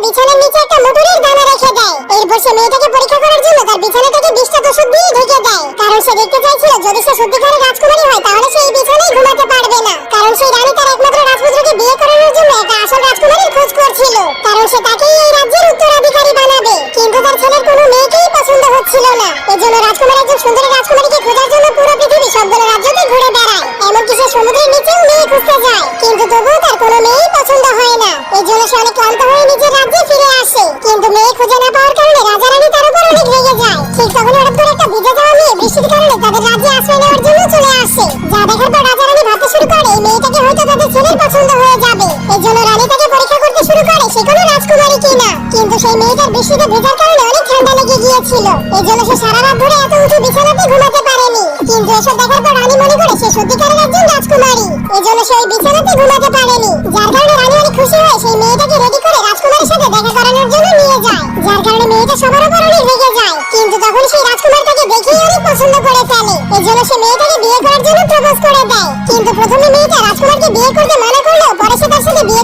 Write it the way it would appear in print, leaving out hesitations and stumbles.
বিছানার নিচে একটা মোটরের দানা রেখে দেয়। এরপর সে মেয়েটাকে পরীক্ষা করার জন্য তার বিছানাটাকে বিষটা ওষুধ দিয়ে ঢেকে দেয়, কারণ সে দেখতে চাইছিল যদি সে সত্যিকারের রাজকুমারী হয় তাহলে সে এই বিছানায় ঘুমাতে পারবে না। কারণ সেই রানী তার একমাত্র রাজপুত্রকে বিয়ে করানোর জন্য একটা আসল রাজকুমারীর খোঁজ করছিল, কারণ সে তাকেই এই রাজ্যের উত্তরাধিকারী বানাবে। কিন্তু তার ছেলের কোনো মেয়েকেই পছন্দ হচ্ছিল না। এজন্য রাজকুমার একজন সুন্দরী রাজকুমারীকে খোঁজার জন্য পুরো পৃথিবী সবগুলো রাজ্যতে ঘুরে বেড়ায়। এমনকি সে সমুদ্রের নিচেও মেয়ে খুঁজতে যায়, কিন্তু তবুও তার কোনো মেয়েই পছন্দ হয় না। এজন্য সে অনেক ক্লান্ত হয়ে নিজের রাজ্যে ফিরে আসে, কিন্তু মেয়ে খুঁজে না পাওয়ার কারণে রাজা রানী তার উপর অনেক রেগে যায়। ঠিক তখন হঠাৎ করে একটা ভিজে যাওয়া মেয়ে বৃষ্টির কারণে তাদের রাজ্যে আশ্রয় নেওয়ার জন্য চলে আসে। যা দেখার পর রাজা রানী ভাবতে শুরু করে এই মেয়েটাকে হয়তো তাদের ছেলের পছন্দ হয়ে যাবে। এজন্য রানী তাকে পরীক্ষা করতে শুরু করে সে কোনো রাজকুমারী কিনা। কিন্তু সেই মেয়েটার বৃষ্টিতে ভেজার কারণে অনেক ঠান্ডা লেগে গিয়েছিল, এজন্য সে সারা রাত ধরে এত উঁচু বিছানাতে ঘুমাতে পারেনি। কিন্তু এসব দেখার পর রানী মনে করে সে সত্যিকারের একজন রাজকুমারী, এজন্য সে ওই বিছানাতে ঘুমাতে পারেনি। যার কারণে রানী অনেক খুশি হয়ে সেই মেয়েটাকে রেডি করে রাজকুমারের সাথে দেখা করানোর জন্য নিয়ে যায়, যার কারণে মেয়েটা সবার উপর অনেক রেগে যায়। কিন্তু তখন সেই রাজকুমার তাকে দেখেই অনেক পছন্দ করে ফেলে, এজন্য সে মেয়েটাকে বিয়ে করার জন্য প্রপোজ করে দেয়। কিন্তু প্রথমে মেয়েটা রাজকুমারকে বিয়ে করতে মানা করলেও পরে সে তার সাথে বিয়ে